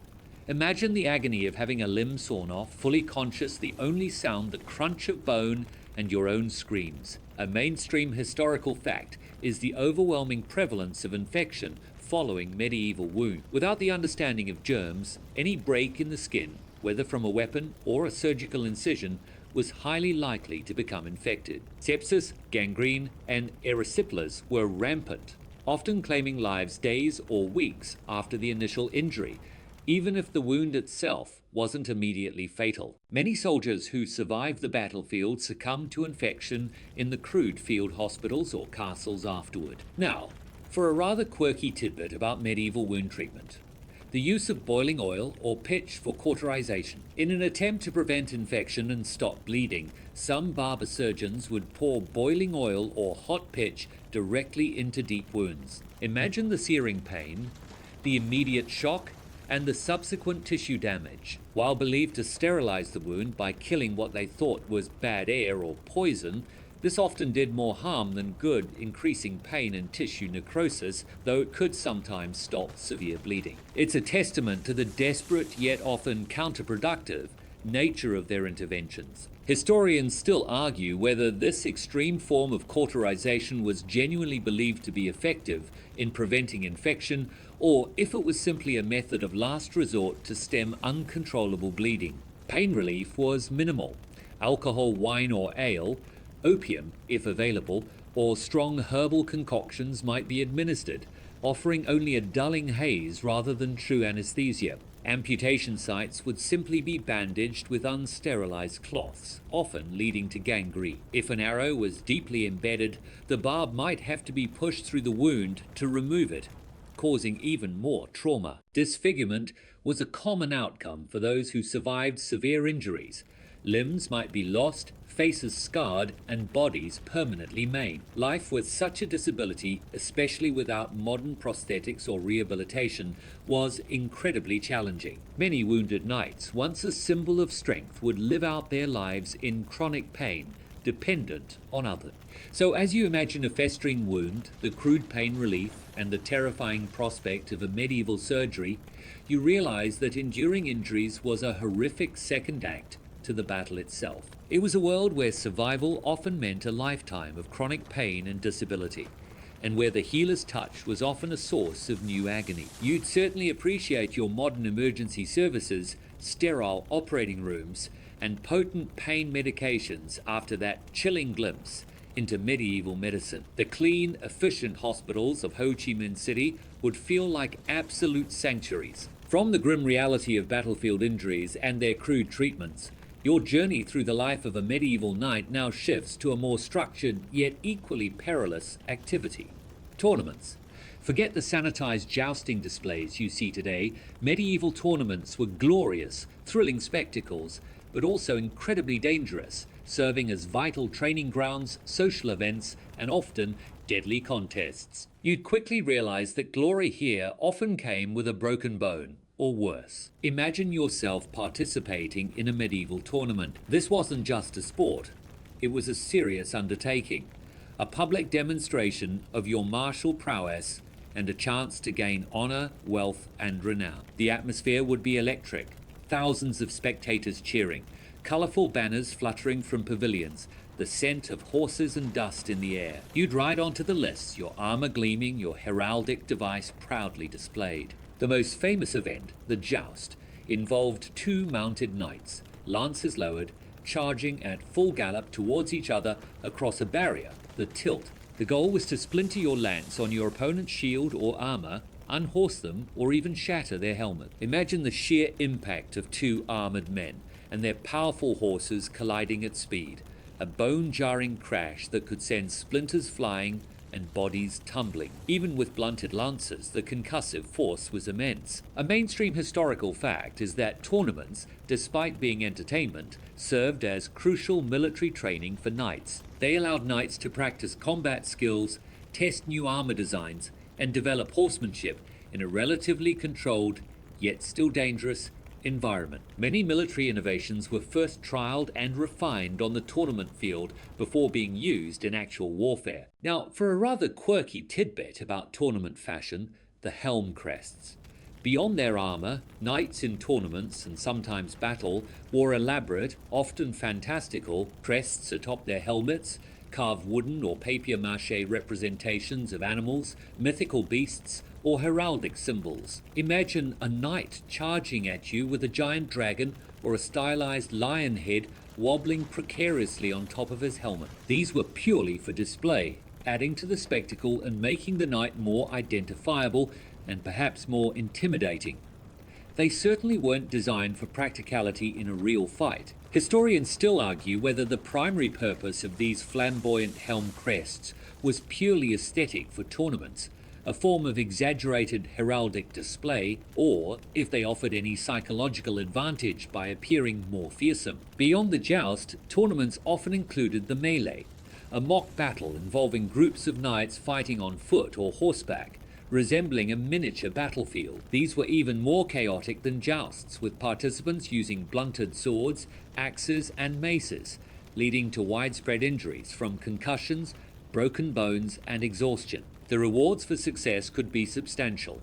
Imagine the agony of having a limb sawn off, fully conscious the only sound the crunch of bone and your own screams. A mainstream historical fact is the overwhelming prevalence of infection following medieval wounds. Without the understanding of germs, any break in the skin, whether from a weapon or a surgical incision, was highly likely to become infected. Sepsis, gangrene, and erysipelas were rampant, often claiming lives days or weeks after the initial injury, even if the wound itself wasn't immediately fatal. Many soldiers who survived the battlefield succumbed to infection in the crude field hospitals or castles afterward. Now, for a rather quirky tidbit about medieval wound treatment: the use of boiling oil or pitch for cauterization. In an attempt to prevent infection and stop bleeding, some barber surgeons would pour boiling oil or hot pitch directly into deep wounds. Imagine the searing pain, the immediate shock, and the subsequent tissue damage. While believed to sterilize the wound by killing what they thought was bad air or poison, this often did more harm than good, increasing pain and tissue necrosis, though it could sometimes stop severe bleeding. It's a testament to the desperate yet often counterproductive nature of their interventions. Historians still argue whether this extreme form of cauterization was genuinely believed to be effective in preventing infection, or if it was simply a method of last resort to stem uncontrollable bleeding. Pain relief was minimal. Alcohol, wine, or ale, Opium, if available, or strong herbal concoctions might be administered, offering only a dulling haze rather than true anesthesia. Amputation sites would simply be bandaged with unsterilized cloths, often leading to gangrene. If an arrow was deeply embedded, the barb might have to be pushed through the wound to remove it, causing even more trauma. Disfigurement was a common outcome for those who survived severe injuries. Limbs might be lost, faces scarred, and bodies permanently maimed. Life with such a disability, especially without modern prosthetics or rehabilitation, was incredibly challenging. Many wounded knights, once a symbol of strength, would live out their lives in chronic pain, dependent on others. So as you imagine a festering wound, the crude pain relief, and the terrifying prospect of a medieval surgery, you realize that enduring injuries was a horrific second act to the battle itself. It was a world where survival often meant a lifetime of chronic pain and disability, and where the healer's touch was often a source of new agony. You'd certainly appreciate your modern emergency services, sterile operating rooms, and potent pain medications after that chilling glimpse into medieval medicine. The clean, efficient hospitals of Ho Chi Minh City would feel like absolute sanctuaries. From the grim reality of battlefield injuries and their crude treatments, your journey through the life of a medieval knight now shifts to a more structured yet equally perilous activity: tournaments. Forget the sanitized jousting displays you see today. Medieval tournaments were glorious, thrilling spectacles, but also incredibly dangerous, serving as vital training grounds, social events, and often deadly contests. You'd quickly realize that glory here often came with a broken bone, or worse. Imagine yourself participating in a medieval tournament. This wasn't just a sport, it was a serious undertaking, a public demonstration of your martial prowess and a chance to gain honor, wealth, and renown. The atmosphere would be electric, thousands of spectators cheering, colorful banners fluttering from pavilions, the scent of horses and dust in the air. You'd ride onto the lists, your armor gleaming, your heraldic device proudly displayed. The most famous event, the joust, involved two mounted knights, lances lowered, charging at full gallop towards each other across a barrier, the tilt. The goal was to splinter your lance on your opponent's shield or armor, unhorse them, or even shatter their helmet. Imagine the sheer impact of two armored men and their powerful horses colliding at speed, a bone-jarring crash that could send splinters flying and bodies tumbling. Even with blunted lances, the concussive force was immense. A mainstream historical fact is that tournaments, despite being entertainment, served as crucial military training for knights. They allowed knights to practice combat skills, test new armor designs, and develop horsemanship in a relatively controlled, yet still dangerous, environment. Many military innovations were first trialed and refined on the tournament field before being used in actual warfare. Now, for a rather quirky tidbit about tournament fashion, the helm crests. Beyond their armor, knights in tournaments and sometimes battle wore elaborate, often fantastical, crests atop their helmets, carved wooden or papier-mâché representations of animals, mythical beasts, or heraldic symbols. Imagine a knight charging at you with a giant dragon or a stylized lion head wobbling precariously on top of his helmet. These were purely for display, adding to the spectacle and making the knight more identifiable and perhaps more intimidating. They certainly weren't designed for practicality in a real fight. Historians still argue whether the primary purpose of these flamboyant helm crests was purely aesthetic for tournaments, a form of exaggerated heraldic display, or if they offered any psychological advantage by appearing more fearsome. Beyond the joust, tournaments often included the melee, a mock battle involving groups of knights fighting on foot or horseback, resembling a miniature battlefield. These were even more chaotic than jousts, with participants using blunted swords, axes, and maces, leading to widespread injuries from concussions, broken bones, and exhaustion. The rewards for success could be substantial: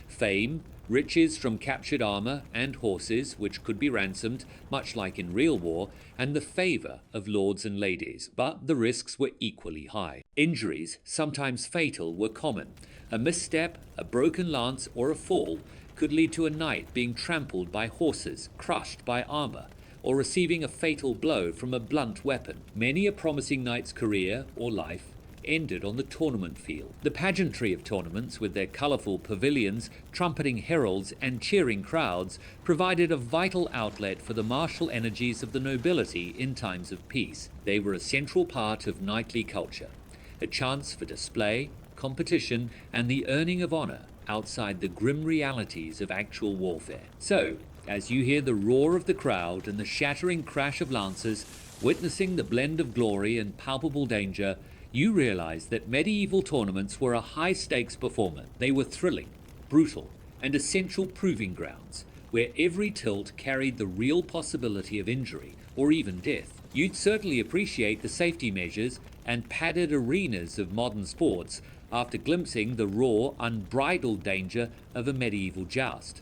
fame, riches from captured armor and horses, which could be ransomed, much like in real war, and the favor of lords and ladies. But the risks were equally high. Injuries, sometimes fatal, were common. A misstep, a broken lance, or a fall could lead to a knight being trampled by horses, crushed by armor, or receiving a fatal blow from a blunt weapon. Many a promising knight's career or life ended on the tournament field. The pageantry of tournaments, with their colourful pavilions, trumpeting heralds, and cheering crowds, provided a vital outlet for the martial energies of the nobility in times of peace. They were a central part of knightly culture, a chance for display, competition, and the earning of honour outside the grim realities of actual warfare. So, as you hear the roar of the crowd and the shattering crash of lances, witnessing the blend of glory and palpable danger, you realize that medieval tournaments were a high-stakes performance. They were thrilling, brutal, and essential proving grounds, where every tilt carried the real possibility of injury or even death. You'd certainly appreciate the safety measures and padded arenas of modern sports after glimpsing the raw, unbridled danger of a medieval joust.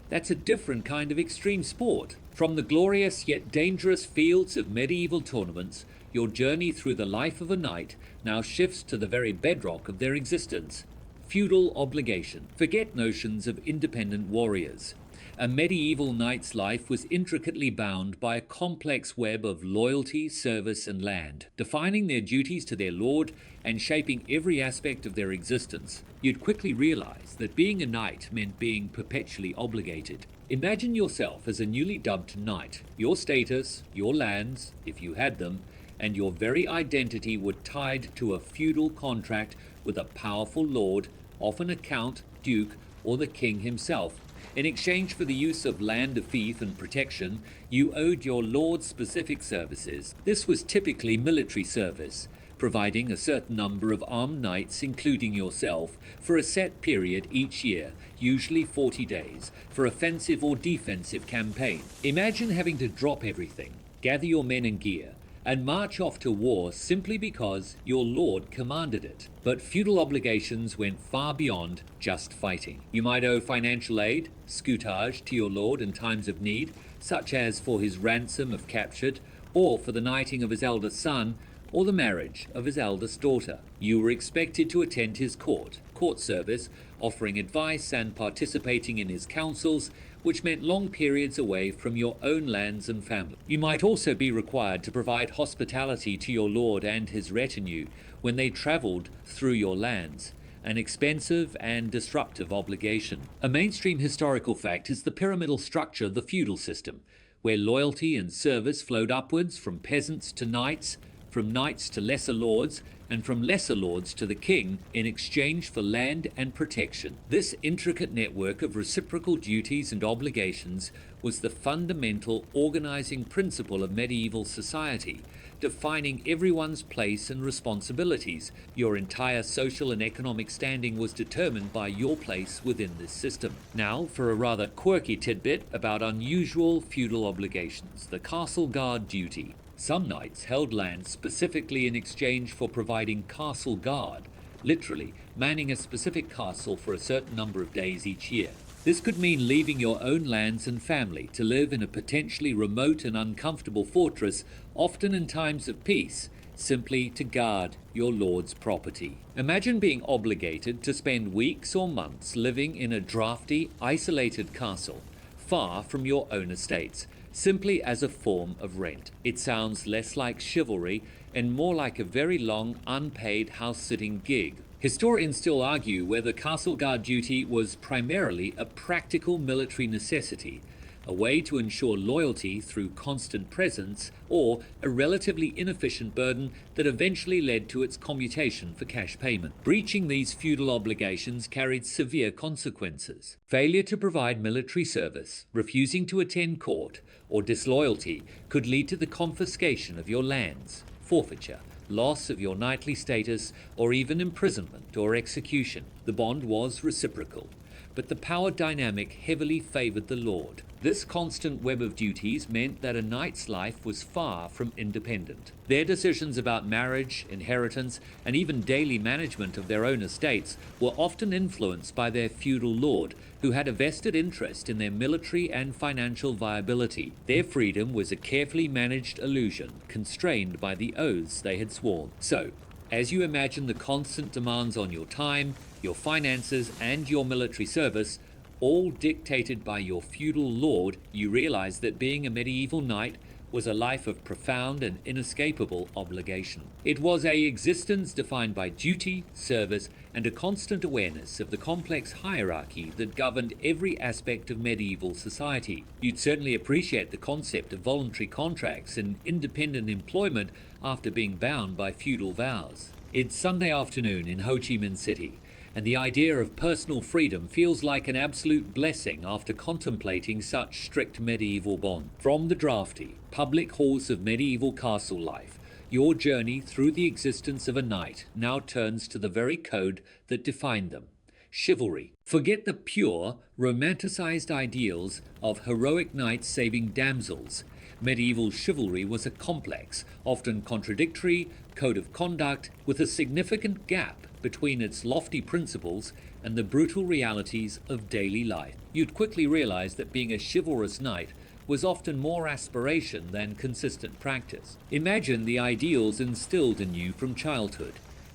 That's a different kind of extreme sport. From the glorious yet dangerous fields of medieval tournaments, your journey through the life of a knight now shifts to the very bedrock of their existence: feudal obligation. Forget notions of independent warriors. A medieval knight's life was intricately bound by a complex web of loyalty, service, and land, defining their duties to their lord and shaping every aspect of their existence. You'd quickly realize that being a knight meant being perpetually obligated. Imagine yourself as a newly dubbed knight. Your status, your lands, if you had them, and your very identity were tied to a feudal contract with a powerful lord, often a count, duke, or the king himself. In exchange for the use of land of fief and protection, you owed your lord specific services. This was typically military service, providing a certain number of armed knights, including yourself, for a set period each year, usually 40 days, for offensive or defensive campaign. Imagine having to drop everything, gather your men and gear, and march off to war simply because your lord commanded it. But feudal obligations went far beyond just fighting. You might owe financial aid, scutage, to your lord in times of need, such as for his ransom of captured, or for the knighting of his eldest son, or the marriage of his eldest daughter. You were expected to attend his court service, offering advice and participating in his councils, which meant long periods away from your own lands and family. You might also be required to provide hospitality to your lord and his retinue when they travelled through your lands, an expensive and disruptive obligation. A mainstream historical fact is the pyramidal structure of the feudal system, where loyalty and service flowed upwards from peasants to knights, from knights to lesser lords, and from lesser lords to the king in exchange for land and protection. This intricate network of reciprocal duties and obligations was the fundamental organizing principle of medieval society, defining everyone's place and responsibilities. Your entire social and economic standing was determined by your place within this system. Now, for a rather quirky tidbit about unusual feudal obligations: the castle guard duty. Some knights held land specifically in exchange for providing castle guard, literally manning a specific castle for a certain number of days each year. This could mean leaving your own lands and family to live in a potentially remote and uncomfortable fortress, often in times of peace, simply to guard your lord's property. Imagine being obligated to spend weeks or months living in a drafty, isolated castle, far from your own estates, simply as a form of rent. It sounds less like chivalry and more like a very long, unpaid house-sitting gig. Historians still argue whether castle guard duty was primarily a practical military necessity, a way to ensure loyalty through constant presence, or a relatively inefficient burden that eventually led to its commutation for cash payment. Breaching these feudal obligations carried severe consequences. Failure to provide military service, refusing to attend court, or disloyalty could lead to the confiscation of your lands, forfeiture, loss of your knightly status, or even imprisonment or execution. The bond was reciprocal, but the power dynamic heavily favored the lord. This constant web of duties meant that a knight's life was far from independent. Their decisions about marriage, inheritance, and even daily management of their own estates were often influenced by their feudal lord, who had a vested interest in their military and financial viability. Their freedom was a carefully managed illusion, constrained by the oaths they had sworn. So, as you imagine the constant demands on your time, your finances, and your military service, all dictated by your feudal lord, you realize that being a medieval knight was a life of profound and inescapable obligation. It was an existence defined by duty, service, and a constant awareness of the complex hierarchy that governed every aspect of medieval society. You'd certainly appreciate the concept of voluntary contracts and independent employment after being bound by feudal vows. It's Sunday afternoon in Ho Chi Minh City, and the idea of personal freedom feels like an absolute blessing after contemplating such strict medieval bonds. From the drafty, public halls of medieval castle life, your journey through the existence of a knight now turns to the very code that defined them: chivalry. Forget the pure, romanticized ideals of heroic knights saving damsels. Medieval chivalry was a complex, often contradictory, code of conduct with a significant gap between its lofty principles and the brutal realities of daily life. You'd quickly realize that being a chivalrous knight was often more aspiration than consistent practice. Imagine the ideals instilled in you from childhood: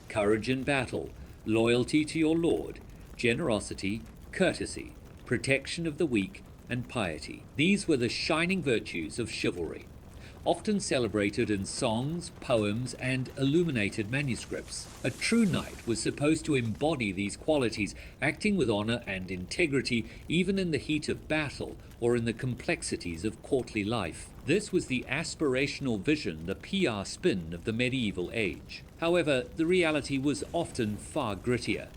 courage in battle, loyalty to your lord, generosity, courtesy, protection of the weak, and piety. These were the shining virtues of chivalry, often celebrated in songs, poems, and illuminated manuscripts. A true knight was supposed to embody these qualities, acting with honor and integrity even in the heat of battle or in the complexities of courtly life. This was the aspirational vision, the PR spin of the medieval age. However, the reality was often far grittier.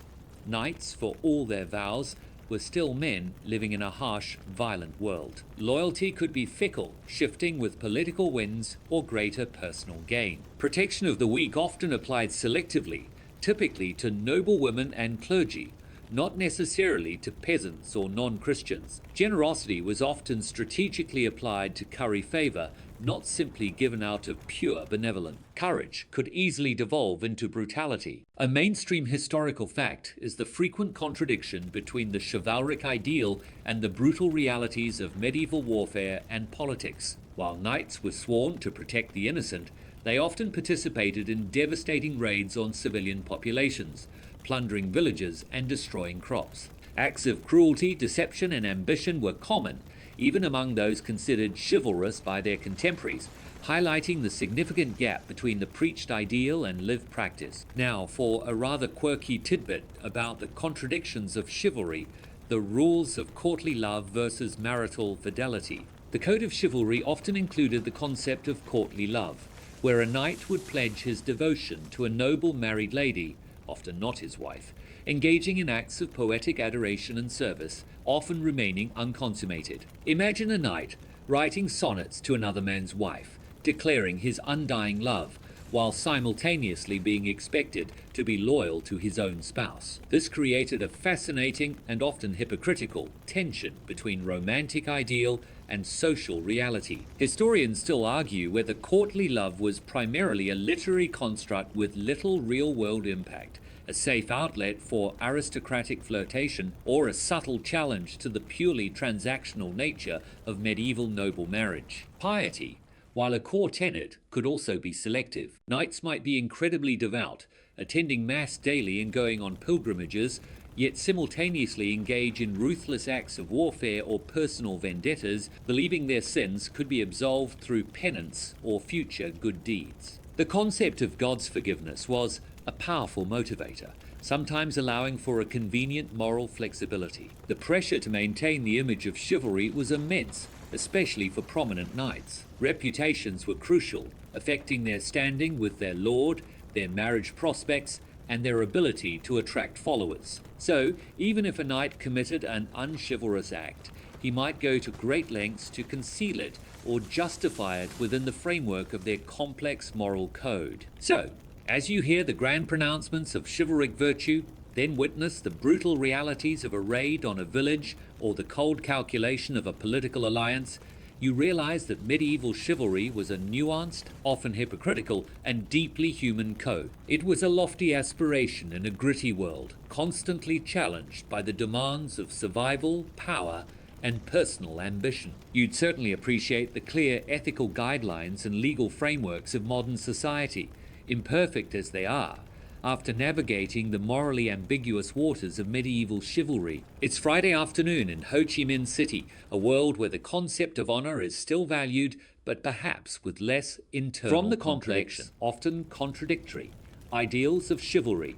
Knights, for all their vows, were still men living in a harsh, violent world. Loyalty could be fickle, shifting with political winds or greater personal gain. Protection of the weak often applied selectively, typically to noblewomen and clergy, not necessarily to peasants or non-Christians. Generosity was often strategically applied to curry favor, not simply given out of pure benevolence. Courage could easily devolve into brutality. A mainstream historical fact is the frequent contradiction between the chivalric ideal and the brutal realities of medieval warfare and politics. While knights were sworn to protect the innocent, they often participated in devastating raids on civilian populations, plundering villages and destroying crops. Acts of cruelty, deception, and ambition were common, even among those considered chivalrous by their contemporaries, highlighting the significant gap between the preached ideal and lived practice. Now, for a rather quirky tidbit about the contradictions of chivalry, the rules of courtly love versus marital fidelity. The code of chivalry often included the concept of courtly love, where a knight would pledge his devotion to a noble married lady, often not his wife, engaging in acts of poetic adoration and service, often remaining unconsummated. Imagine a knight writing sonnets to another man's wife, declaring his undying love, while simultaneously being expected to be loyal to his own spouse. This created a fascinating and often hypocritical tension between romantic ideal and social reality. Historians still argue whether courtly love was primarily a literary construct with little real-world impact, a safe outlet for aristocratic flirtation, or a subtle challenge to the purely transactional nature of medieval noble marriage. Piety, while a core tenet, could also be selective. Knights might be incredibly devout, attending mass daily and going on pilgrimages, yet simultaneously engage in ruthless acts of warfare or personal vendettas, believing their sins could be absolved through penance or future good deeds. The concept of God's forgiveness was a powerful motivator, sometimes allowing for a convenient moral flexibility. The pressure to maintain the image of chivalry was immense, especially for prominent knights. Reputations were crucial, affecting their standing with their lord, their marriage prospects, and their ability to attract followers. So, even if a knight committed an unchivalrous act, he might go to great lengths to conceal it or justify it within the framework of their complex moral code. So, as you hear the grand pronouncements of chivalric virtue, then witness the brutal realities of a raid on a village or the cold calculation of a political alliance, you realize that medieval chivalry was a nuanced, often hypocritical, and deeply human code. It was a lofty aspiration in a gritty world, constantly challenged by the demands of survival, power, and personal ambition. You'd certainly appreciate the clear ethical guidelines and legal frameworks of modern society, imperfect as they are, after navigating the morally ambiguous waters of medieval chivalry. It's Friday afternoon in Ho Chi Minh City, a world where the concept of honor is still valued, but perhaps with less internal From the complex, often contradictory, ideals of chivalry.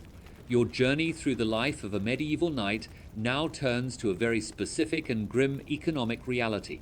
Your journey through the life of a medieval knight now turns to a very specific and grim economic reality: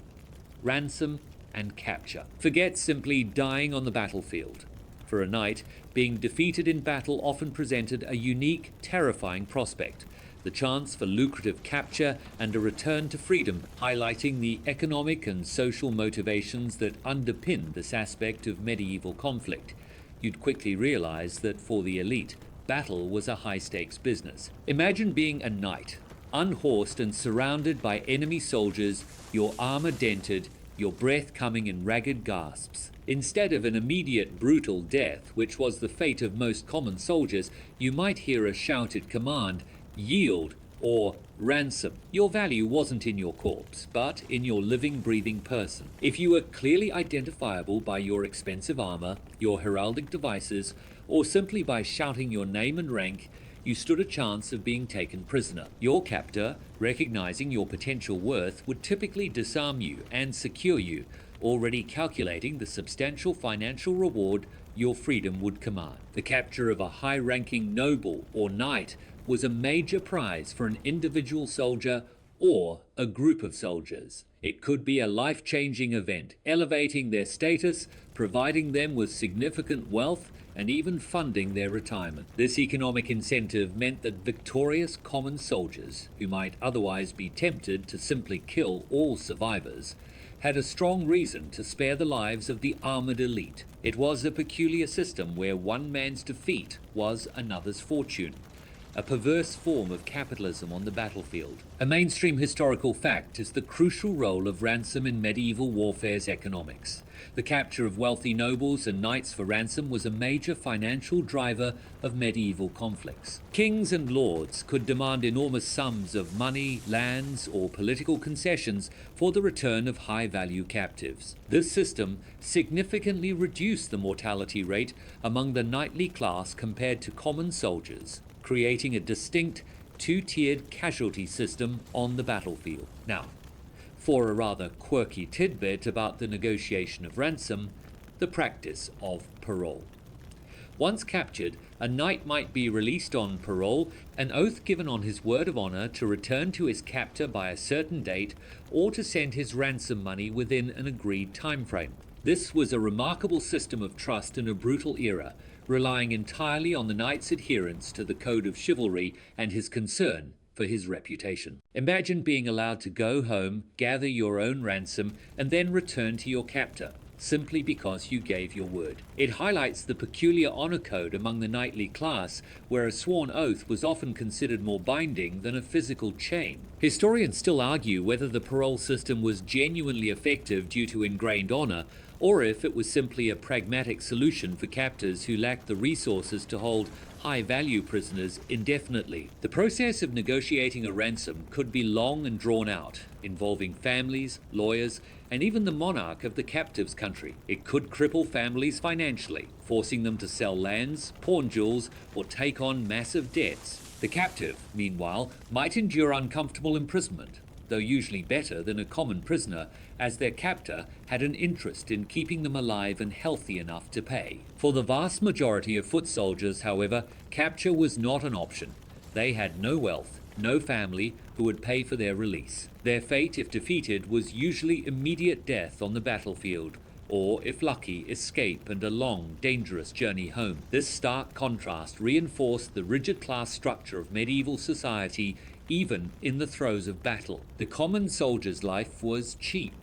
ransom and capture. Forget simply dying on the battlefield. For a knight, being defeated in battle often presented a unique, terrifying prospect: the chance for lucrative capture and a return to freedom, highlighting the economic and social motivations that underpin this aspect of medieval conflict. You'd quickly realize that for the elite, battle was a high-stakes business. Imagine being a knight, unhorsed and surrounded by enemy soldiers, your armor dented, your breath coming in ragged gasps. Instead of an immediate brutal death, which was the fate of most common soldiers, you might hear a shouted command: yield or ransom. Your value wasn't in your corpse, but in your living, breathing person. If you were clearly identifiable by your expensive armor, your heraldic devices, or simply by shouting your name and rank, you stood a chance of being taken prisoner. Your captor, recognizing your potential worth, would typically disarm you and secure you, already calculating the substantial financial reward your freedom would command. The capture of a high-ranking noble or knight was a major prize for an individual soldier or a group of soldiers. It could be a life-changing event, elevating their status, providing them with significant wealth, and even funding their retirement. This economic incentive meant that victorious common soldiers, who might otherwise be tempted to simply kill all survivors, had a strong reason to spare the lives of the armored elite. It was a peculiar system where one man's defeat was another's fortune, a perverse form of capitalism on the battlefield. A mainstream historical fact is the crucial role of ransom in medieval warfare's economics. The capture of wealthy nobles and knights for ransom was a major financial driver of medieval conflicts. Kings and lords could demand enormous sums of money, lands, or political concessions for the return of high-value captives. This system significantly reduced the mortality rate among the knightly class compared to common soldiers, creating a distinct two-tiered casualty system on the battlefield. Now, for a rather quirky tidbit about the negotiation of ransom, the practice of parole. Once captured, a knight might be released on parole, an oath given on his word of honor to return to his captor by a certain date or to send his ransom money within an agreed time frame. This was a remarkable system of trust in a brutal era, relying entirely on the knight's adherence to the code of chivalry and his concern for his reputation. Imagine being allowed to go home, gather your own ransom, and then return to your captor, simply because you gave your word. It highlights the peculiar honor code among the knightly class, where a sworn oath was often considered more binding than a physical chain. Historians still argue whether the parole system was genuinely effective due to ingrained honor, or if it was simply a pragmatic solution for captors who lacked the resources to hold high-value prisoners indefinitely. The process of negotiating a ransom could be long and drawn out, involving families, lawyers, and even the monarch of the captive's country. It could cripple families financially, forcing them to sell lands, pawn jewels, or take on massive debts. The captive, meanwhile, might endure uncomfortable imprisonment, though usually better than a common prisoner, as their captor had an interest in keeping them alive and healthy enough to pay. For the vast majority of foot soldiers, however, capture was not an option. They had no wealth, no family who would pay for their release. Their fate, if defeated, was usually immediate death on the battlefield, or, if lucky, escape and a long, dangerous journey home. This stark contrast reinforced the rigid class structure of medieval society even in the throes of battle. The common soldier's life was cheap.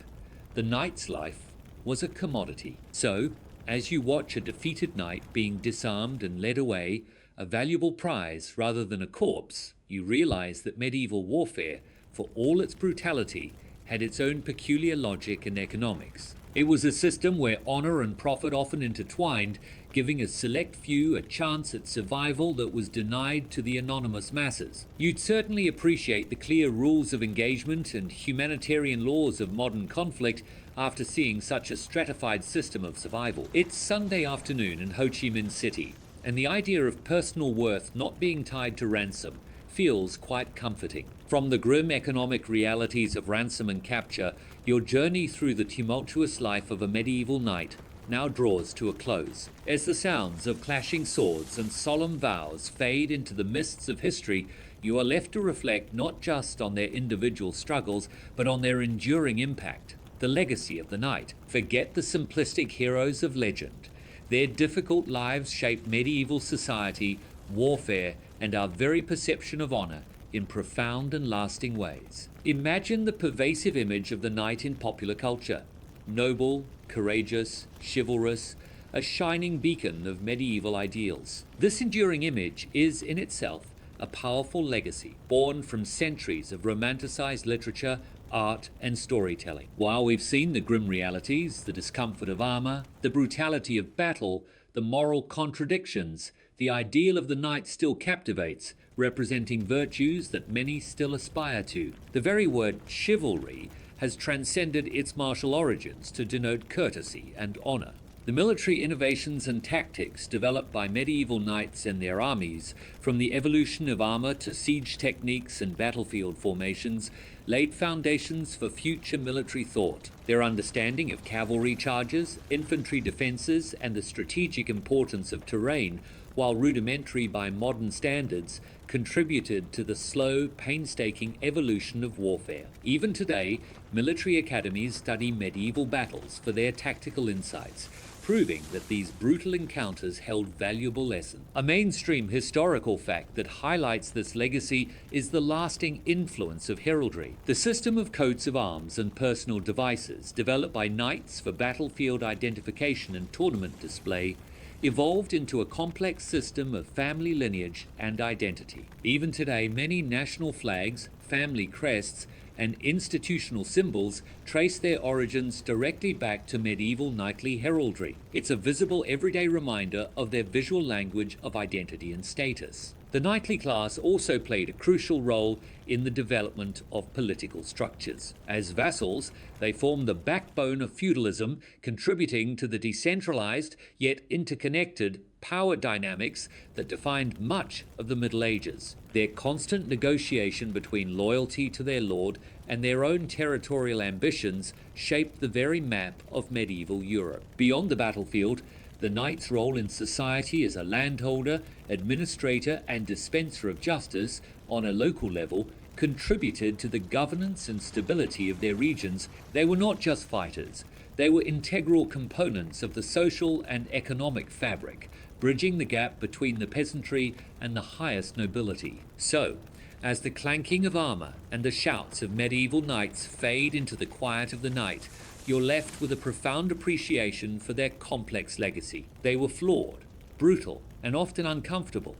The knight's life was a commodity. So, as you watch a defeated knight being disarmed and led away, a valuable prize rather than a corpse, you realize that medieval warfare, for all its brutality, had its own peculiar logic and economics. It was a system where honor and profit often intertwined, giving a select few a chance at survival that was denied to the anonymous masses. You'd certainly appreciate the clear rules of engagement and humanitarian laws of modern conflict after seeing such a stratified system of survival. It's Sunday afternoon in Ho Chi Minh City, and the idea of personal worth not being tied to ransom feels quite comforting. From the grim economic realities of ransom and capture, your journey through the tumultuous life of a medieval knight now draws to a close. As the sounds of clashing swords and solemn vows fade into the mists of history, you are left to reflect not just on their individual struggles, but on their enduring impact, the legacy of the knight. Forget the simplistic heroes of legend. Their difficult lives shape medieval society, warfare, and our very perception of honor in profound and lasting ways. Imagine the pervasive image of the knight in popular culture. Noble, courageous, chivalrous, a shining beacon of medieval ideals. This enduring image is in itself a powerful legacy, born from centuries of romanticized literature, art, and storytelling. While we've seen the grim realities, the discomfort of armor, the brutality of battle, the moral contradictions, the ideal of the knight still captivates, representing virtues that many still aspire to. The very word chivalry has transcended its martial origins to denote courtesy and honor. The military innovations and tactics developed by medieval knights and their armies, from the evolution of armor to siege techniques and battlefield formations, laid foundations for future military thought. Their understanding of cavalry charges, infantry defenses, and the strategic importance of terrain, while rudimentary by modern standards, contributed to the slow, painstaking evolution of warfare. Even today, military academies study medieval battles for their tactical insights, proving that these brutal encounters held valuable lessons. A mainstream historical fact that highlights this legacy is the lasting influence of heraldry. The system of coats of arms and personal devices developed by knights for battlefield identification and tournament display evolved into a complex system of family lineage and identity. Even today, many national flags, family crests, and institutional symbols trace their origins directly back to medieval knightly heraldry. It's a visible everyday reminder of their visual language of identity and status. The knightly class also played a crucial role in the development of political structures. As vassals, they formed the backbone of feudalism, contributing to the decentralized yet interconnected power dynamics that defined much of the Middle Ages. Their constant negotiation between loyalty to their lord and their own territorial ambitions shaped the very map of medieval Europe. Beyond the battlefield, the knight's role in society as a landholder, administrator, and dispenser of justice on a local level contributed to the governance and stability of their regions. They were not just fighters, they were integral components of the social and economic fabric, bridging the gap between the peasantry and the highest nobility. So, as the clanking of armor and the shouts of medieval knights fade into the quiet of the night, you're left with a profound appreciation for their complex legacy. They were flawed, brutal, and often uncomfortable,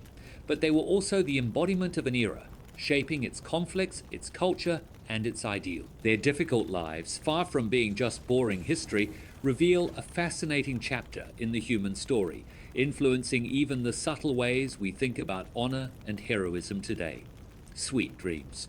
but they were also the embodiment of an era, shaping its conflicts, its culture, and its ideal. Their difficult lives, far from being just boring history, reveal a fascinating chapter in the human story, influencing even the subtle ways we think about honor and heroism today. Sweet dreams.